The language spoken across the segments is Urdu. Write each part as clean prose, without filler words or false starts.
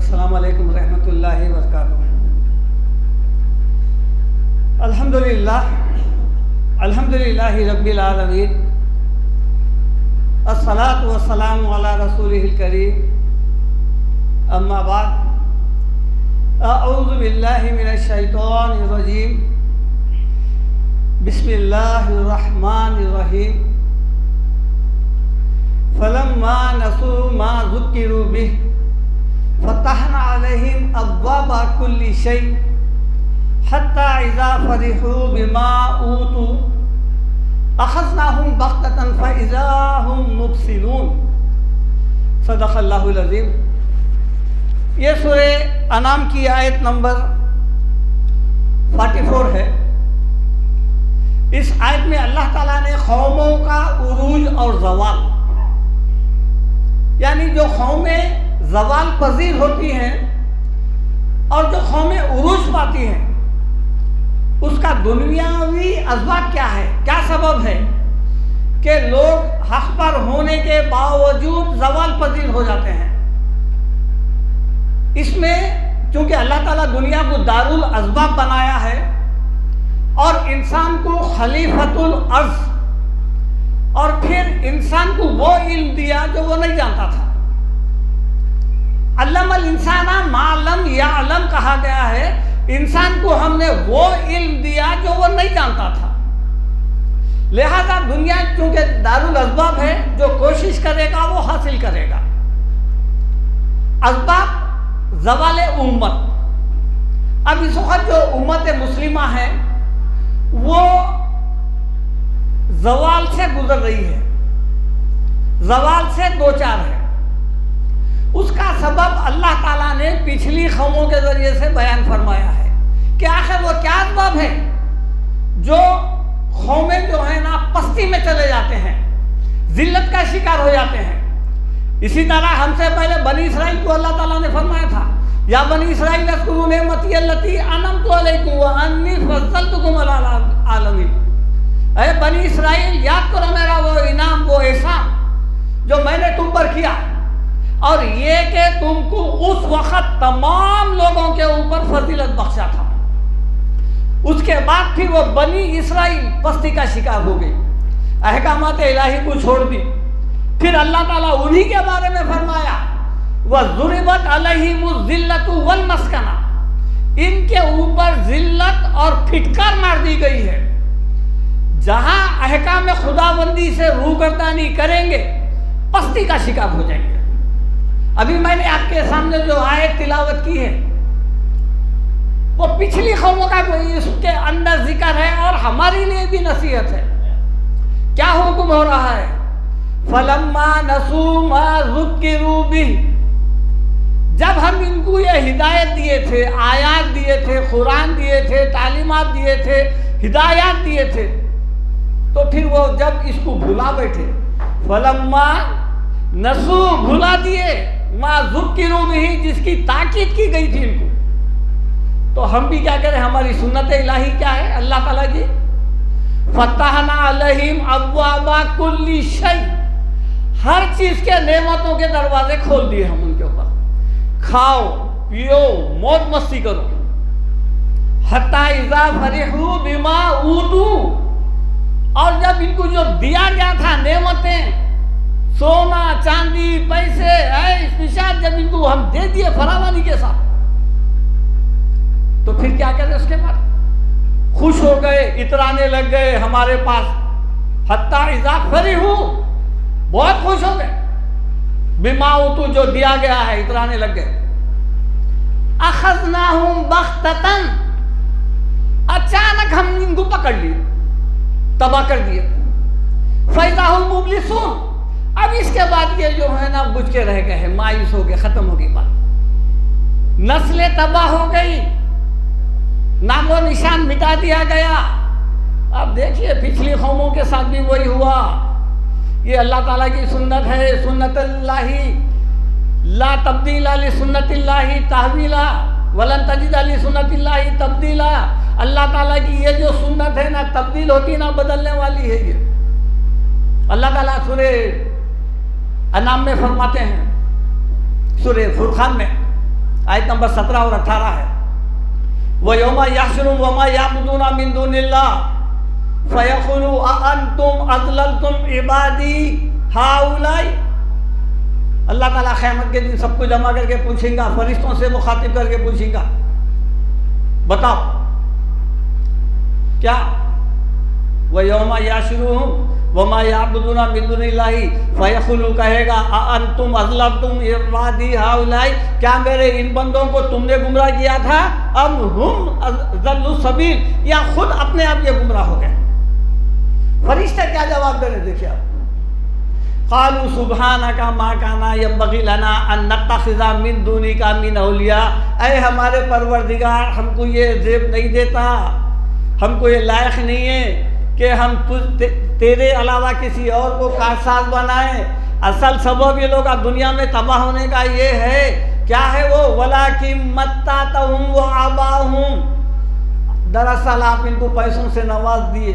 السلام علیکم ورحمۃ اللہ وبرکاتہ۔ الحمدللہ رب العالمین، الصلاۃ والسلام علی رسولہ الکریم، اما بعد، اعوذ باللہ من الشیطان الرجیم، بسم اللہ الرحمن الرحیم۔ فلما نسوا ما ذکروا به فتحنا علیہم ابواب کل شیء حتی اذا فرحوا بما اوتوا اخذناہم بغتۃ فاذا ہم مبصرون۔ صدق اللہ العظیم۔ یہ سورہ انعام کی آیت نمبر 44 ہے۔ اس آیت میں اللہ تعالیٰ نے قوموں کا عروج اور زوال، یعنی جو قومیں زوال پذیر ہوتی ہیں اور جو قومیں عروج پاتی ہیں، اس کا دنیاوی اسباب کیا ہے، کیا سبب ہے کہ لوگ حق پر ہونے کے باوجود زوال پذیر ہو جاتے ہیں۔ اس میں چونکہ اللہ تعالیٰ دنیا کو دارالاسباب بنایا ہے اور انسان کو خلیفۃ الارض، اور پھر انسان کو وہ علم دیا جو وہ نہیں جانتا تھا۔ علم الانسان ما لم یعلم کہا گیا ہے، انسان کو ہم نے وہ علم دیا جو وہ نہیں جانتا تھا۔ لہذا دنیا چونکہ دارالاسباب ہے، جو کوشش کرے گا وہ حاصل کرے گا۔ اسباب زوال امت۔ اب اس وقت جو امت مسلمہ ہے وہ زوال سے گزر رہی ہے، زوال سے دوچار ہے۔ اس کا سبب اللہ تعالیٰ نے پچھلی قوموں کے ذریعے سے بیان فرمایا ہے کہ آخر وہ کیا اسباب ہے جو قومیں جو ہیں نا پستی میں چلے جاتے ہیں، ذلت کا شکار ہو جاتے ہیں۔ اسی طرح ہم سے پہلے بنی اسرائیل کو اللہ تعالیٰ نے فرمایا تھا، یا بنی اسرائیل اذکروا نعمتی التی انعمت علیکم وانی فضلتکم علی العالمین۔ اے بنی اسرائیل، یاد کرو میرا وہ انعام، وہ احسان جو میں نے تم پر کیا، اور یہ کہ تم کو اس وقت تمام لوگوں کے اوپر فضیلت بخشا تھا۔ اس کے بعد پھر وہ بنی اسرائیل پستی کا شکار ہو گئی، احکامات الہی کو چھوڑ دی۔ پھر اللہ تعالیٰ انہی کے بارے میں فرمایا وَضُرِبَتْ عَلَيْهِمُ الذِّلَّةُ وَالْمَسْكَنَةُ، ان کے اوپر ذلت اور پھٹکار مار دی گئی ہے۔ جہاں احکام خداوندی سے روگردانی کریں گے پستی کا شکار ہو جائیں گے۔ ابھی میں نے آپ کے سامنے جو آیت تلاوت کی ہے وہ پچھلی قوموں کا اس کے اندر ذکر ہے اور ہمارے لیے بھی نصیحت ہے۔ کیا حکم ہو رہا ہے؟ فَلَمَّا نَسُوا مَا ذُكِّرُوا بِهِ، جب ہم ان کو یہ ہدایت دیے تھے، آیات دیے تھے، قرآن دیے تھے، تعلیمات دیے تھے، ہدایات دیے تھے، تو پھر وہ جب اس کو بھلا بیٹھے، فَلَمَّا نَسُوا، بھلا دیے، مَا ذُكِّرُوا بِهِ، جس کی تاکید کی گئی تھی ان کو، تو ہم بھی کیا کریں؟ ہماری سنت الہی کیا ہے اللہ تعالیٰ کی؟ فَتَحْنَا عَلَيْهِمْ أَبْوَابَ كُلِّ شَيْءٍ، ہر چیز کے نعمتوں کے دروازے کھول دیے ہم ان کے اوپر۔ کھاؤ پیو موج مستی کرو، حتی اذا فرحوا بما اوتوا، اور جب ان کو جو دیا گیا تھا نعمتیں، سونا چاندی پیسے عیش نشاد، جب ان کو ہم دے دیے فراوانی کے ساتھ، تو پھر کیا کرے؟ اس کے بعد خوش ہو گئے، اترانے لگ گئے ہمارے پاس۔ حتی اذا فرحوا، بہت خوش ہو گئے، بما اوتوا، جو دیا گیا ہے، اترانے لگ گئے۔ اخذناہم بغتۃ، اچانک ہم ان کو پکڑ لیے، تباہ کر دیے۔ فاذا ہم مبلسون، اب اس کے بعد یہ جو ہے نا بجھ کے رہ گئے ہیں، مایوس ہو گئے، ختم ہو گئی بات، نسلیں تباہ ہو گئی، نام و نشان مٹا دیا گیا۔ اب دیکھیے پچھلی قوموں کے ساتھ بھی وہی ہوا۔ یہ اللہ تعالیٰ کی سنت ہے، سنت اللہ لا تبدیل لسنت اللہ تحویلا ولن تجد لسنت اللہ تبدیلا۔ اللہ تعالیٰ کی یہ جو سنت ہے نہ تبدیل ہوتی نہ بدلنے والی ہے۔ یہ اللہ تعالیٰ سورہ انعام میں فرماتے ہیں، سورہ فرقان میں آیت نمبر 17 اور 18 ہے. وَيَوْمَ يَحْشُرُهُمْ وَمَا يَعْبُدُونَ مِن دُونِ اللَّهِ فَيَقُولُوا أَأَنْتُمْ أَضْلَلْتُمْ عِبَادِي هَؤُلَاءِ. اللہ تعالیٰ قیامت کے دن سب کو جمع کر کے پوچھیں گا، فرشتوں سے مخاطب کر کے پوچھیں گا، بتاؤ کیا؟ وَيَوْمَ يَحْشُرُهُمْ وَمَا يَعْبُدُونَ مِن دُونِ اللَّهِ فَيَقُولُوا کہے گا أَأَنْتُمْ أَضْلَلْتُمْ عِبَادِي هَؤُلَاءِ، کیا میرے ان بندوں کو تم نے گمراہ کیا تھا؟ ام ہم ضلوا السبیل، یا خود اپنے آپ یہ گمراہ ہو گئے؟ فرشتے کیا جواب دے رہے دیکھیں آپ. قالوا سبحانك ما كان ينبغي لنا ان نتخذ من دونك من اولیاء. اے ہمارے پروردگار، ہم کو یہ زیب نہیں دیتا، ہم کو یہ لائق نہیں ہے کہ ہم تیرے علاوہ کسی اور کو کارساز بنائیں. اصل سبب یہ لوگ دنیا میں تباہ ہونے کا یہ ہے، کیا ہے وہ؟ وَلَكِن مَتَّعْتَهُمْ وَآبَاءَهُمْ. دراصل آپ ان کو پیسوں سے نواز دیے،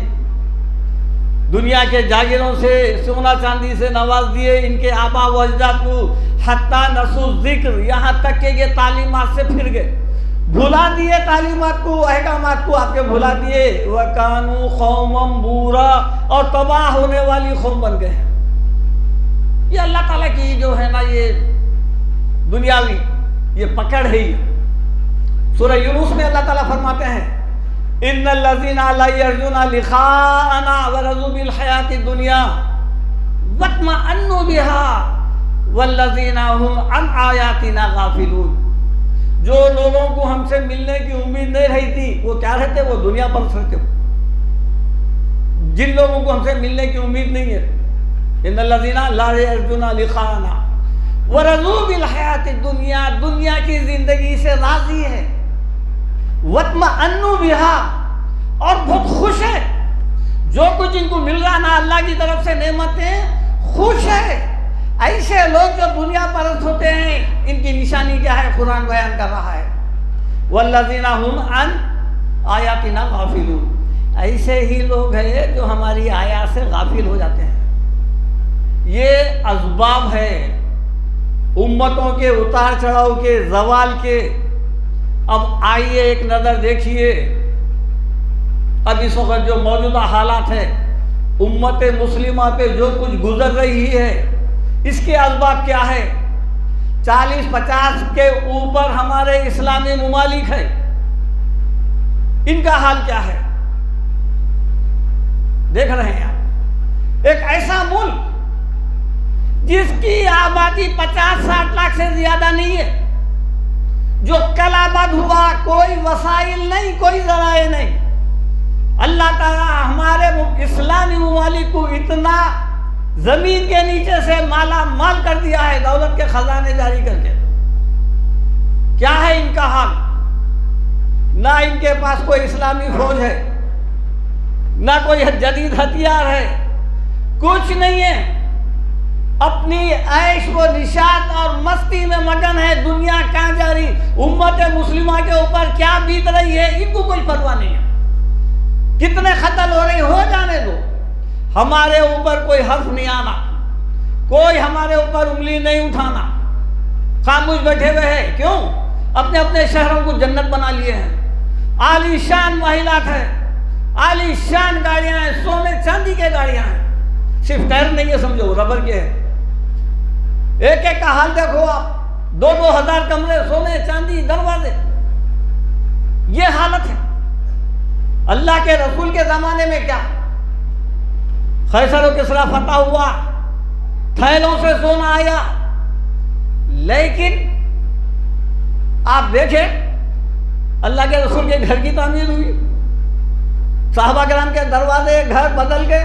دنیا کے جاگیروں سے، سونا چاندی سے نواز دیے ان کے آبا و اجداد کو، حتیٰ نسوا الذکر، یہاں تک کہ یہ تعلیمات سے پھر گئے، بھلا دیے تعلیمات کو، احکامات کو آپ کے بھلا دیے. وَكَانُوا قَوْمًا بُورًا، اور تباہ ہونے والی قوم بن گئے. یہ اللہ تعالیٰ کی جو ہے نا یہ دنیاوی یہ پکڑ ہے. سورہ یونس میں اللہ تعالیٰ فرماتے ہیں ان الذین لا یرجون لقاءنا ورضوا بالحیاۃ الدنیا واطمأنوا بها والذین هم عن آیاتنا غافلون. جو لوگوں کو ہم سے ملنے کی امید نہیں رہی تھی وہ کیا رہتے؟ وہ دنیا پر رہتے. جن لوگوں کو ہم سے ملنے کی امید نہیں ہے، ان الذین لا یرجون لقاءنا ورضوا بالحیاۃ الدنیا، دنیا کی زندگی سے راضی ہے، واطمأنوا بها، اور بہت خوش ہے. جو کچھ ان کو مل رہا نا اللہ کی طرف سے نعمتیں، خوش ہے. ایسے لوگ جو دنیا پرست ہوتے ہیں ان کی نشانی کیا ہے؟ قرآن بیان کر رہا ہے والذین هم عن آیاتنا غافلون. ایسے ہی لوگ ہیں جو ہماری آیات سے غافل ہو جاتے ہیں. یہ اسباب ہے امتوں کے اتار چڑھاؤ کے، زوال کے. اب آئیے ایک نظر دیکھیے اب اس وقت جو موجودہ حالات ہیں، امت مسلمہ پہ جو کچھ گزر رہی ہے، اس کے اسباب کیا ہے؟ 40-50 کے اوپر ہمارے اسلامی ممالک ہیں، ان کا حال کیا ہے دیکھ رہے ہیں آپ. ایک ایسا ملک جس کی آبادی 50-60 لاکھ سے زیادہ نہیں ہے، جو کل آباد ہوا، کوئی وسائل نہیں، کوئی ذرائع نہیں. اللہ تعالیٰ ہمارے اسلامی ممالک کو اتنا زمین کے نیچے سے مالا مال کر دیا ہے، دولت کے خزانے جاری کر کے. کیا ہے ان کا حال؟ نہ ان کے پاس کوئی اسلامی فوج ہے، نہ کوئی جدید ہتھیار ہے، کچھ نہیں ہے. اپنی عیش و نشاط اور مستی میں مگن ہے. دنیا کہاں جا رہی، امت مسلمہ کے اوپر کیا بیت رہی ہے، ان کو کوئی پرواہ نہیں ہے. کتنے قتل ہو رہی، ہو جانے دو، ہمارے اوپر کوئی حرف نہیں آنا، کوئی ہمارے اوپر انگلی نہیں اٹھانا. خاموش بیٹھے ہوئے ہیں. کیوں؟ اپنے اپنے شہروں کو جنت بنا لیے ہیں. عالی شان محلات ہیں، عالی شان گاڑیاں ہیں، سونے چاندی کے گاڑیاں ہیں. صرف ٹائر نہیں ہے، سمجھو ربر کے ہیں. ایک ایک کا حال دیکھو آپ، 2-2 ہزار کمرے، سونے چاندی دروازے. یہ حالت ہے. اللہ کے رسول کے زمانے میں کیا؟ قیصر و کسریٰ فتح ہوا، تھیلوں سے سونا آیا، لیکن آپ دیکھیں اللہ کے رسول کے گھر کی تعمیر ہوئی، صحابہ کرام کے دروازے گھر بدل گئے،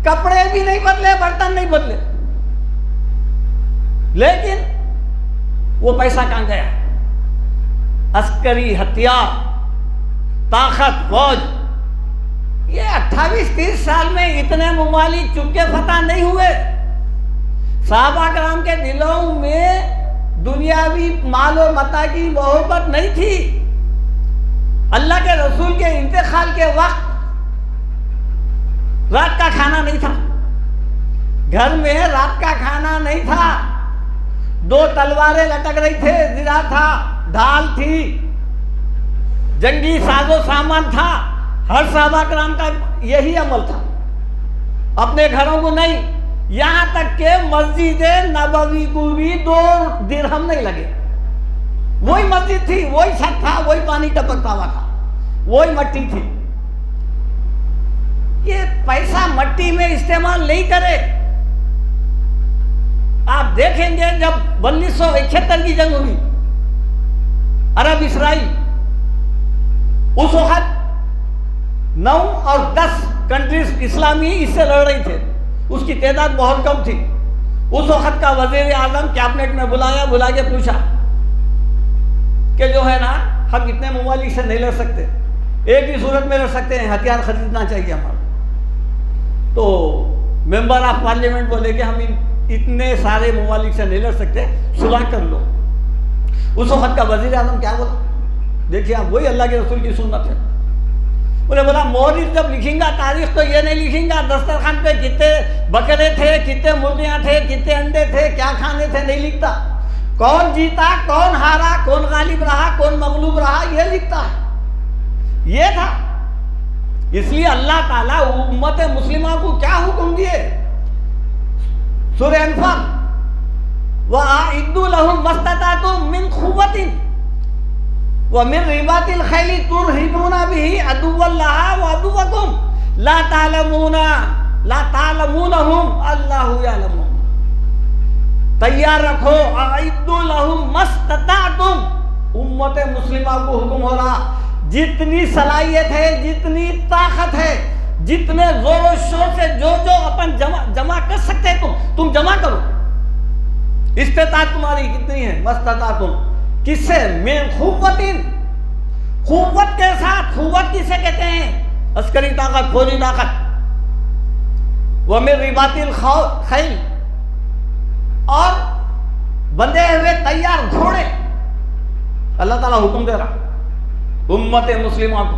کپڑے بھی نہیں بدلے، برتن نہیں بدلے، لیکن وہ پیسہ کہاں گیا؟ عسکری ہتھیار، طاقت، فوج. یہ 28-30 سال میں اتنے ممالک چپکے فتح نہیں ہوئے. صحابہ کرام کے دلوں میں دنیاوی مال و متاع کی محبت نہیں تھی. اللہ کے رسول کے انتقال کے وقت رات کا کھانا نہیں تھا، گھر میں رات کا کھانا نہیں تھا. 2 تلواریں لٹک رہی تھے، زرہ تھا، ڈھال تھی، جنگی ساز و سامان تھا. ہر صحابہ کرام کا یہی عمل تھا، اپنے گھروں کو نہیں. یہاں تک کہ مسجد نبوی کو بھی 2 درہم نہیں لگے. وہی مسجد تھی، وہی چھت تھا، وہی پانی ٹپکتا ہوا تھا، وہی مٹی تھی. یہ پیسہ مٹی میں استعمال نہیں کرے. آپ دیکھیں گے جب 1971 کی جنگ ہوئی عرب اسرائیل، اس وقت 9 اور 10 کنٹریز اسلامی اس سے لڑ رہی تھے. اس کی تعداد بہت کم تھی. اس وقت کا وزیر اعظم کیبنٹ میں بلا کے پوچھا کہ جو ہے نا ہم اتنے ممالک سے نہیں لڑ سکتے، ایک ہی صورت میں لڑ سکتے ہیں، ہتھیار خریدنا چاہیے ہمارا. تو ممبر آف پارلیمنٹ بولے کہ ہم اتنے سارے ممالک سے نہیں لڑ سکتے، صلح کر لو. اس وقت کا وزیر اعظم کیا بولا؟ دیکھیے آپ، وہی اللہ کے رسول کی سنت ہے. انہیں بولا مورخ جب لکھیں گا تاریخ تو یہ نہیں لکھیں گا دسترخوان پہ کتنے بکرے تھے، کتنے مرغیاں تھے، کتنے انڈے تھے، کیا کھانے تھے، نہیں لکھتا. کون جیتا، کون ہارا، کون غالب رہا، کون مغلوب رہا، یہ لکھتا ہے. یہ تھا. اس لیے اللہ تعالیٰ امت مسلمہ کو کیا حکم دیے؟ سورہ انفال، وَأَعِدُّوا لَهُم مَّا اسْتَطَعْتُم مِّن قُوَّةٍ وَمِن رِّبَاطِ الْخَيْلِ تُرْهِبُونَ بِهِ عَدُوَّ اللَّهِ وَعَدُوَّكُمْ لَا تَعْلَمُونَهُمْ اللَّهُ يَعْلَمُهُمْ. تیار رکھو، اعدوا لہم ما استطعتم. امت مسلمہ کو حکم ہو رہا، جتنی صلاحیت ہے، جتنی طاقت ہے، جتنے زور و شور سے جو اپن جمع کر سکتے تم جمع کرو. استطاعت تمہاری کتنی ہے؟ ما استطعتم. کس سے؟ من قوتٍ، قوت کے ساتھ. قوت کسے کہتے ہیں؟ عسکری طاقت، فوجی طاقت. وَمِن رِّبَاطِ الْخَيْلِ، اور بندھے ہوئے تیار گھوڑے. اللہ تعالیٰ حکم دے رہا امت مسلمہ کو،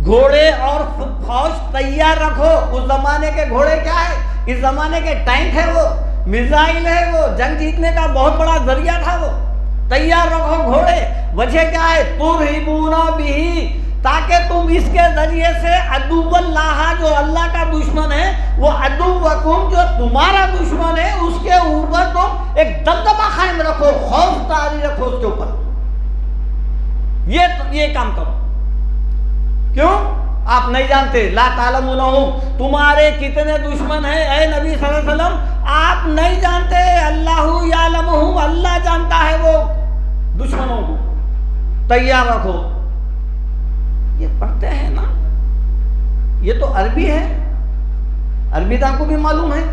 گھوڑے اور فوج تیار رکھو. اس زمانے کے گھوڑے کیا ہے؟ اس زمانے کے ٹینک ہے، وہ میزائل ہے، وہ جنگ جیتنے کا بہت بڑا ذریعہ تھا. وہ تیار رکھو گھوڑے. وجہ کیا ہے؟ تُرْهِبُونَ بِهِ، تاکہ تم اس کے ذریعے سے عدو اللہ، جو اللہ کا دشمن ہے، وہ عدوکم، جو تمہارا دشمن ہے، اس کے اوپر تم ایک دبدبہ قائم رکھو، خوف طاری رکھو اس کے اوپر. یہ کام کرو. کیوں؟ آپ نہیں جانتے. لا تعلمونہم، تمہارے کتنے دشمن ہیں اے نبی صلی اللہ علیہ وسلم، آپ نہیں جانتے. اللہ یعلمہم، اللہ جانتا ہے وہ دشمنوں کو. تیار رکھو. یہ پڑھتے ہیں نا، یہ تو عربی ہے، عربی داں کو بھی معلوم ہے.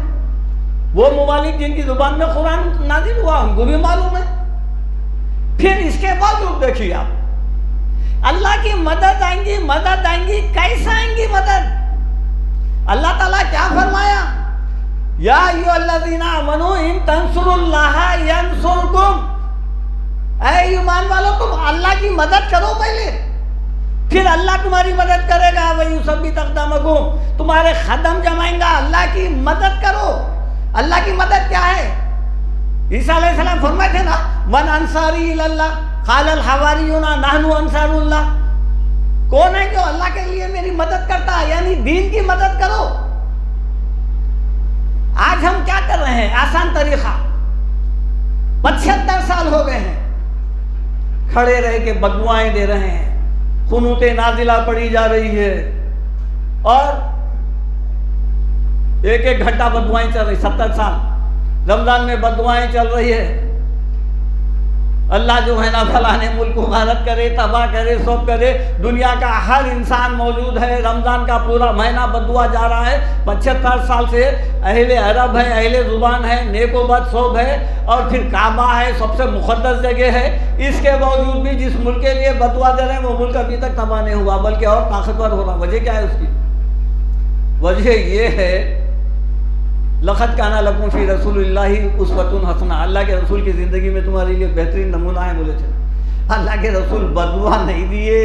وہ ممالک جن کی زبان میں قرآن نازل ہوا ان کو بھی معلوم ہے. پھر اس کے باوجود دیکھیے آپ، اللہ کی مدد آئیں گی. کیسے آئیں گی مدد؟ اللہ تعالیٰ کیا فرمایا؟ یا ایھا الذین آمنوا ان تنصروا اللہ ینصرکم. اے ایمان والو، تم اللہ کی مدد کرو پہلے، پھر اللہ تمہاری مدد کرے گا. وَيُثَبِّتْ أَقْدَامَكُمْ، تمہارے قدم جمائیں گا. اللہ کی مدد کرو. اللہ کی مدد کیا ہے؟ عیسیٰ علیہ السلام فرمائے تھے نا، من انصاری الی اللہ قال الحواریون نحن انصار اللہ. کون ہے جو اللہ کے لیے میری مدد کرتا ہے؟ یعنی دین کی مدد کرو. آج ہم کیا کر رہے ہیں؟ آسان طریقہ. 75 سال ہو گئے ہیں، کھڑے رہ کے بددعائیں دے رہے ہیں، قنوت نازلہ پڑھی جا رہی ہے، اور ایک گھنٹہ بددعائیں چل رہی. 70 سال رمضان میں بددعائیں چل رہی ہے. اللہ جو ہے نا فلاں ملک کو غارت کرے، تباہ کرے، سب کرے. دنیا کا ہر انسان موجود ہے. رمضان کا پورا مہینہ بددعا جا رہا ہے. 75 سال سے اہل عرب ہے، اہل زبان ہے، نیک و بد سب ہے، اور پھر کعبہ ہے، سب سے مقدس جگہ ہے. اس کے باوجود بھی جس ملک کے لیے بددعا دے رہے ہیں وہ ملک ابھی تک تباہ نہیں ہوا، بلکہ اور طاقتور ہو رہا. وجہ کیا ہے اس کی؟ وجہ یہ ہے، لقد کان لکم فی رسول اللہ اسوۃ حسنہ. اللہ کے رسول کی زندگی میں تمہارے لیے بہترین نمونہ ہے. بولے تھے اللہ کے رسول بددعا نہیں دیے.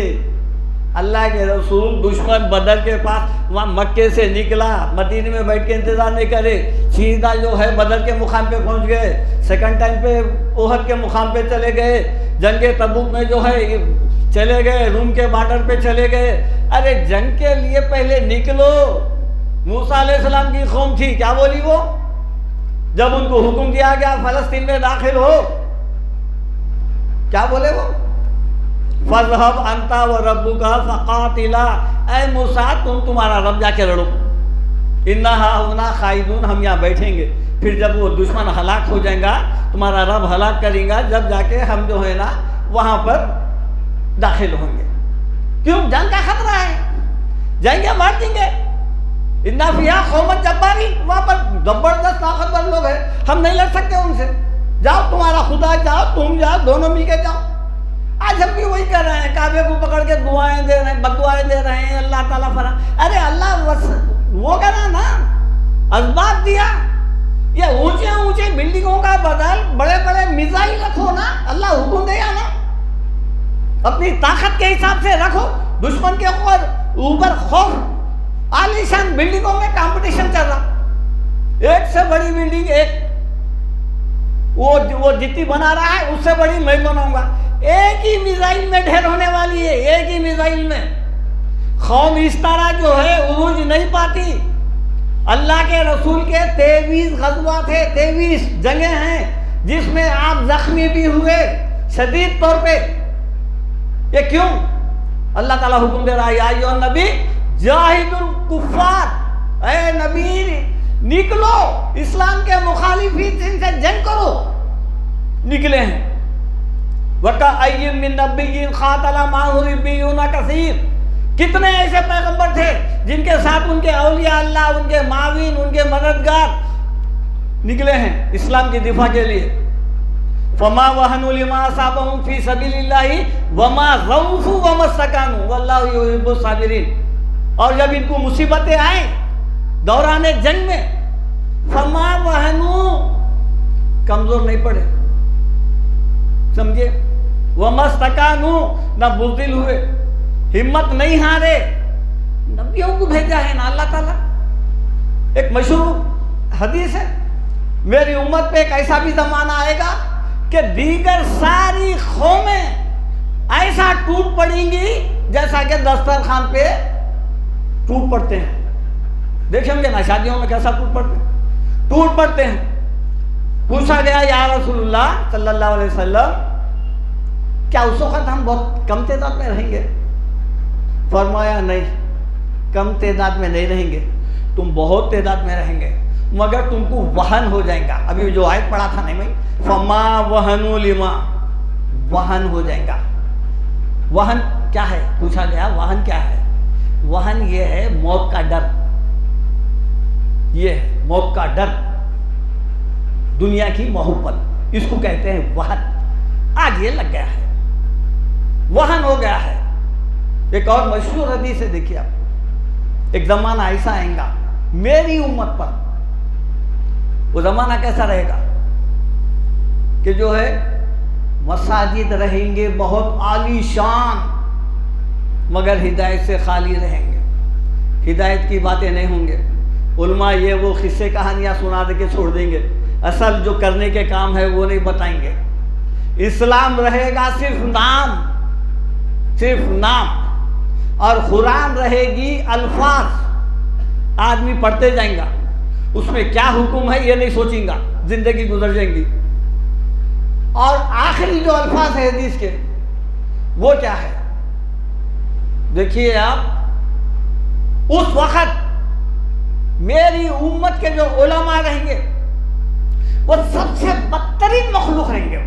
اللہ کے رسول دشمن بدر کے پاس وہاں مکے سے نکلا، مدینے میں بیٹھ کے انتظار نہیں کرے، سیدھا جو ہے بدر کے مقام پہ پہنچ گئے، سیکنڈ ٹائم پہ احد کے مقام پہ چلے گئے، جنگ تبوک میں جو ہے چلے گئے، روم کے بارڈر پہ چلے گئے۔ ارے جنگ کے لیے پہلے نکلو۔ موسیٰ علیہ السلام کی قوم تھی، کیا بولی وہ؟ جب ان کو حکم دیا گیا فلسطین میں داخل ہو، کیا بولے وہ؟ فَاذْهَبْ أَنْتَ وَرَبُّكَ فَقَاتِلَا، اے موسیٰ تمہارا رب جا کے لڑو، اِنَّا هَاهُنَا خَالِدُونَ، ہم یہاں بیٹھیں گے، پھر جب وہ دشمن ہلاک ہو جائیں گا تمہارا رب ہلاک کریں گا، جب جا کے ہم جو ہے نا وہاں پر داخل ہوں گے۔ کیوں؟ جنگ کا خطرہ ہے، جائیں گے مار دیں گے۔ اِنَّا فِيهَا قَوْمًا جَبَّارِينَ، وہاں پر زبردست طاقتور لوگ ہیں، ہم نہیں لڑ سکتے ان سے، جاؤ تمہارا خدا جاؤ، تم جاؤ، دونوں مل کے جاؤ۔ آج ہم بھی وہی کر رہے ہیں، کعبے کو پکڑ کے دعائیں دے رہے ہیں، بددعائیں دے رہے ہیں، اللہ تعالیٰ ارے اللہ وہ کرا نا، اسباب دیا، یہ اونچے اونچے بلڈنگوں کا بدل بڑے بڑے میزائل رکھو نا، اللہ حکم دیا نا، اپنی طاقت کے حساب سے رکھو، دشمن کے اوپر خوف، عالیشان بلڈنگوں میں کمپٹیشن چل رہا، ایک سے بڑی بلڈنگ ایک، وہ جتنی بنا رہا ہے اس سے بڑی میں بناؤں گا، ایک ہی میزائل میں ڈھیر ہونے والی ہے، ایک ہی میزائل میں۔ قوم اس طرح جو ہے عروج نہیں پاتی۔ اللہ کے رسول کے 23 غزوات ہیں، 23 جنگیں ہیں جس میں آپ زخمی بھی ہوئے شدید طور پہ۔ یہ کیوں؟ اللہ تعالیٰ حکم دے رہا ہے، یا ایھا النبی جاہد الکفار، اے نبی نکلو، اسلام کے مخالفین سے جنگ کرو۔ نکلے ہیں۔ وَكَأَيٍّ مِّن نَبِيٍّ قَاتَلَ مَعَهُ رِبِّيُّونَ كَثِيرٌ، کتنے ایسے پیغمبر تھے جن کے ساتھ ان کے اولیاء اللہ، ان کے معاون، ان کے مددگار نکلے ہیں اسلام کی دفاع کے لیے۔ فَمَا وَهَنُوا لِمَا أَصَابَهُمْ فِي سَبِيلِ اللَّهِ وَمَا ضَعُفُوا وَمَا اسْتَكَانُوا وَاللَّهُ يُحِبُّ الصَّابِرِينَ۔ اور جب ان کو مصیبتیں آئیں دوران جنگ میں، فَمَا وَهَنُوا، کمزور نہیں پڑے، سمجھے، وَمَا اسْتَكَانُوا، نہ بزدل ہوئے، ہمت نہیں ہارے۔ نبیوں کو بھیجا ہے نا اللہ تعالیٰ۔ ایک مشہور حدیث ہے، میری امت پہ ایک ایسا بھی زمانہ آئے گا کہ دیگر ساری قومیں ایسا ٹوٹ پڑیں گی جیسا کہ دسترخوان پہ ٹوٹ پڑتے ہیں۔ دیکھیں گے نا شادیوں میں کیسا ٹوٹ پڑتے ہیں۔ پوچھا گیا یا رسول اللہ صلی اللہ علیہ وسلم، کیا اس وقت ہم بہت کم تعداد میں رہیں گے؟ فرمایا نہیں، کم تعداد میں نہیں رہیں گے، تم بہت تعداد میں رہیں گے، مگر تم کو وہن ہو جائیں گا۔ ابھی جو آیت پڑھا تھا نہیں بھائی، فما وہنوا لما، وہن ہو جائیں گا۔ وہن کیا ہے؟ پوچھا گیا وہن کیا ہے؟ وہن یہ ہے موت کا ڈر، یہ ہے موت کا ڈر، دنیا کی محبت، اس کو کہتے ہیں وہن۔ آج یہ لگ گیا ہے، وہن ہو گیا ہے۔ ایک اور مشہور حدیث ہے، دیکھیے آپ، ایک زمانہ ایسا آئے گا میری امت پر، وہ زمانہ کیسا رہے گا کہ جو ہے مساجد رہیں گے بہت عالی شان، مگر ہدایت سے خالی رہیں گے، ہدایت کی باتیں نہیں ہوں گے۔ علماء یہ وہ قصے کہانیاں سنا دے کے چھوڑ دیں گے، اصل جو کرنے کے کام ہے وہ نہیں بتائیں گے۔ اسلام رہے گا صرف نام، صرف نام، اور قرآن رہے گی الفاظ، آدمی پڑھتے جائیں گا، اس میں کیا حکم ہے یہ نہیں سوچیں گا، زندگی گزر جائیں گی۔ اور آخری جو الفاظ ہے حدیث کے، وہ کیا ہے؟ دیکھیے آپ، اس وقت میری امت کے جو علماء رہیں گے وہ سب سے بدترین مخلوق رہیں گے،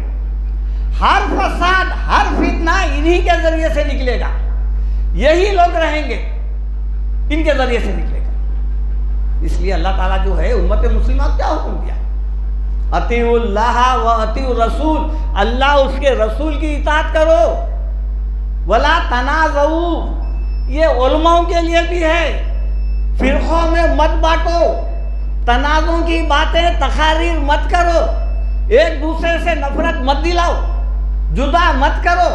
ہر فساد، ہر فتنہ انہی کے ذریعے سے نکلے گا، یہی لوگ رہیں گے، ان کے ذریعے سے نکلے گا۔ اس لیے اللہ تعالیٰ جو ہے امت مسلمہ کیا حکم دیا؟ اطیعوا اللہ و اطیعوا الرسول، اللہ اس کے رسول کی اطاعت کرو، ولا تنازعوا، یہ علماء کے لیے بھی ہے، فرقوں میں مت بانٹو، تنازع کی باتیں تقاریر مت کرو، ایک دوسرے سے نفرت مت دلاؤ، جدا مت کرو،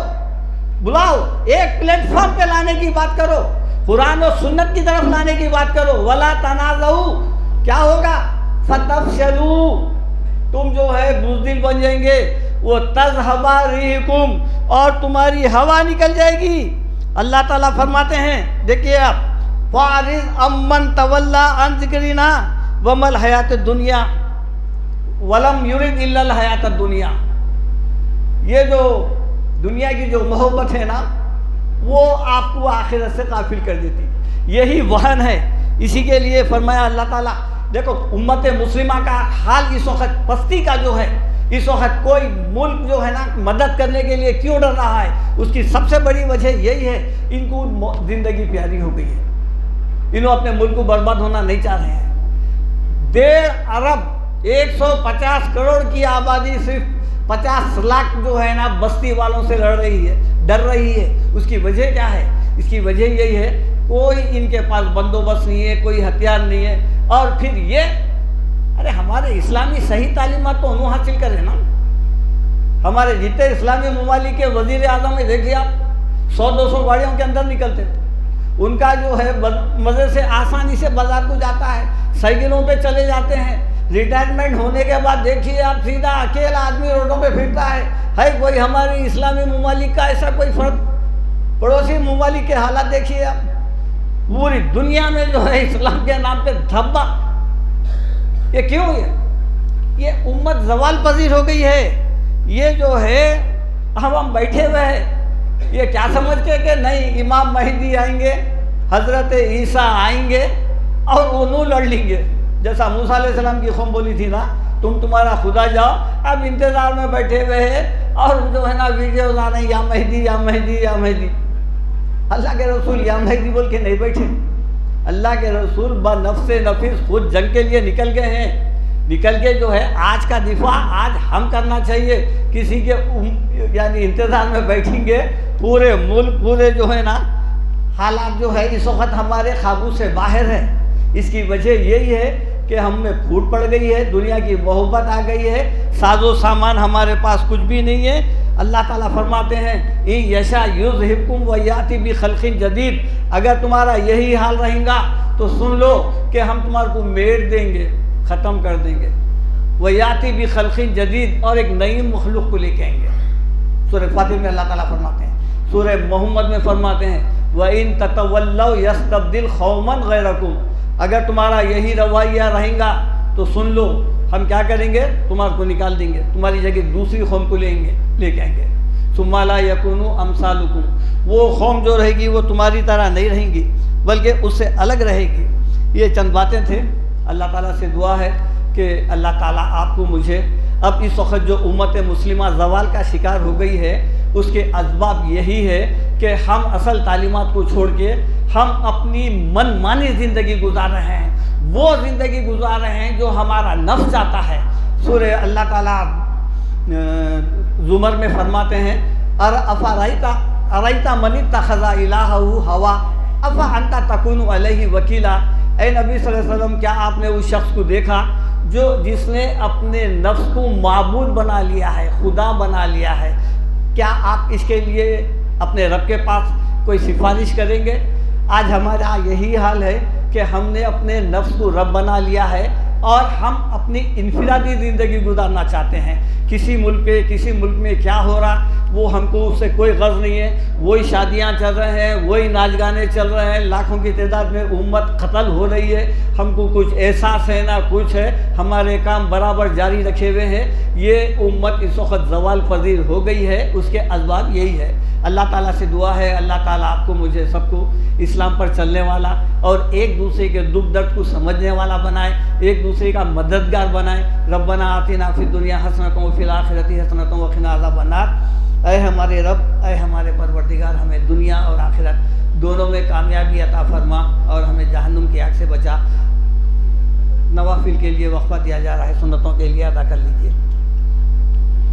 بلاؤ، ایک پلیٹ فارم پہ لانے کی بات کرو، قرآن و سنت کی طرف لانے کی بات کرو۔ وَلَا تَنَازَعُوا، کیا ہوگا؟ فَتَفْشَلُوا، تم جو ہے بزدل بن جائیں گے، وہ تَذْهَبَ رِيحُكُمْ، اور تمہاری ہوا نکل جائے گی۔ اللہ تعالیٰ فرماتے ہیں، دیکھیے آپ، فَأَعْرِضْ عَمَّنْ تَوَلَّىٰ عَنْ ذِكْرِنَا وَمَا الْحَيَاةُ الدُّنْيَا وَلَمْ يُرِدْ إِلَّا الْحَيَاةَ الدُّنْيا۔ یہ جو دنیا کی جو محبت ہے نا، وہ آپ کو آخرت سے غافل کر دیتی، یہی وہن ہے۔ اسی کے لیے فرمایا اللہ تعالیٰ، دیکھو امت مسلمہ کا حال اس وقت پستی کا جو ہے، اس وقت کوئی ملک جو ہے نا مدد کرنے کے لیے کیوں ڈر رہا ہے؟ اس کی سب سے بڑی وجہ یہی ہے، ان کو زندگی پیاری ہو گئی ہے، انہوں اپنے ملک کو برباد ہونا نہیں چاہ رہے ہیں۔ 1.5 ارب 150 کروڑ کی آبادی صرف 50 لاکھ جو ہے نا بستی والوں سے لڑ رہی ہے، ڈر رہی ہے۔ اس کی وجہ کیا ہے؟ اس کی وجہ یہی ہے، کوئی ان کے پاس بندوبست نہیں ہے، کوئی ہتھیار نہیں ہے، اور پھر یہ ارے ہمارے اسلامی صحیح تعلیمات تو انہوں حاصل کریں نا۔ ہمارے جتنے اسلامی ممالک کے وزیر اعظم میں دیکھیے آپ، 100-200 گاڑیوں کے اندر نکلتے، ان کا جو ہے مزے سے آسانی سے بازار کو جاتا ہے، سائیکلوں پہ چلے جاتے ہیں۔ ریٹائرمنٹ ہونے کے بعد دیکھیے آپ، سیدھا اکیلا آدمی روڈوں پہ پھرتا ہے کوئی ہماری اسلامی ممالک کا ایسا کوئی فرق؟ پڑوسی ممالک کے حالات دیکھیے آپ، پوری دنیا میں جو ہے اسلام کے نام پہ دھبا۔ یہ کیوں ہے؟ یہ امت زوال پذیر ہو گئی ہے۔ یہ جو ہے اب ہم بیٹھے ہوئے ہیں، یہ کیا سمجھ کے کہ نہیں امام مہدی آئیں گے، حضرت عیسیٰ آئیں گے اور انہوں لڑ لیں گے، جیسا موسیٰ علیہ السلام کی قوم بولی تھی نا، تمہارا خدا جاؤ۔ اب انتظار میں بیٹھے ہوئے ہیں، اور جو ہے نا ویڈیوز آ رہے ہیں، یا مہدی یا مہدی یا مہدی۔ اللہ کے رسول یا مہدی بول کے نہیں بیٹھے، اللہ کے رسول بنفس نفس خود جنگ کے لیے نکل گئے ہیں۔ نکل کے جو ہے آج کا دفاع آج ہم کرنا چاہیے، کسی کے یعنی انتظار میں بیٹھیں گے۔ پورے ملک پورے جو ہے نا حالات جو ہے اس وقت ہمارے قابو سے باہر ہے۔ اس کی وجہ یہی ہے کہ ہم میں پھوٹ پڑ گئی ہے، دنیا کی محبت آ گئی ہے، ساز و سامان ہمارے پاس کچھ بھی نہیں ہے۔ اللہ تعالیٰ فرماتے ہیں ان یشاء یذہبکم ویاتی بخلق جدید، اگر تمہارا یہی حال رہے گا تو سن لو کہ ہم تمہارے کو میٹ دیں گے، ختم کر دیں گے، ویاتی بخلق جدید، اور ایک نئی مخلوق کو لے کے آئیں گے۔ سورہ فاتر میں اللہ تعالیٰ فرماتے ہیں، سورہ محمد میں فرماتے ہیں وَإِن تَتَوَلَّوْا يَسْتَبْدِلْ قَوْمًا غَيْرَكُمْ، اگر تمہارا یہی رویہ رہے گا تو سن لو ہم کیا کریں گے، تمہارے کو نکال دیں گے، تمہاری جگہ دوسری قوم کو لے کے آئیں گے۔ ثُمَّ لَا يَكُونُوا أَمْثَالُكُمْ، وہ قوم جو رہے گی وہ تمہاری طرح نہیں رہیں گی بلکہ اس سے الگ رہے گی۔ یہ چند باتیں تھے۔ اللہ تعالیٰ سے دعا ہے کہ اللہ تعالیٰ آپ کو مجھے اب اس وقت جو امت مسلمہ زوال کا شکار ہو گئی ہے، اس کے اسباب یہی ہے کہ ہم اصل تعلیمات کو چھوڑ کے ہم اپنی من مانی زندگی گزار رہے ہیں، وہ زندگی گزار رہے ہیں جو ہمارا نفس چاہتا ہے۔ سورہ اللہ تعالیٰ زمر میں فرماتے ہیں ارأیت من اتخذ الہہ ہوا افانت تکون علیہ وکیلا، اے نبی صلی اللہ علیہ وسلم کیا آپ نے اس شخص کو دیکھا جس نے اپنے نفس کو معبود بنا لیا ہے، خدا بنا لیا ہے، کیا آپ اس کے لیے اپنے رب کے پاس کوئی سفارش کریں گے؟ آج ہمارا یہی حال ہے کہ ہم نے اپنے نفس کو رب بنا لیا ہے اور ہم اپنی انفرادی زندگی گزارنا چاہتے ہیں۔ کسی ملک میں کیا ہو رہا وہ ہم کو اس سے کوئی غرض نہیں ہے، وہی شادیاں چل رہے ہیں، وہی ناچ گانے چل رہے ہیں، لاکھوں کی تعداد میں امت قتل ہو رہی ہے، ہم کو کچھ احساس ہے نہ کچھ ہے، ہمارے کام برابر جاری رکھے ہوئے ہیں۔ یہ امت اس وقت زوال پذیر ہو گئی ہے، اس کے اسباب یہی ہے۔ اللہ تعالیٰ سے دعا ہے اللہ تعالیٰ آپ کو مجھے سب کو اسلام پر چلنے والا اور ایک دوسرے کے دکھ درد کو سمجھنے والا بنائے، ایک دوسرے کا مددگار بنائے۔ ربنا آتنا فی الدنیا حسنۃ وفی الآخرۃ حسنۃ وقنا عذاب النار۔ اے ہمارے رب، اے ہمارے پروردگار، ہمیں دنیا اور آخرت دونوں میں کامیابی عطا فرما اور ہمیں جہنم کی آگ سے بچا۔ نوافل کے لیے وقفہ دیا جا رہا ہے، سنتوں کے لیے ادا کر لیجیے۔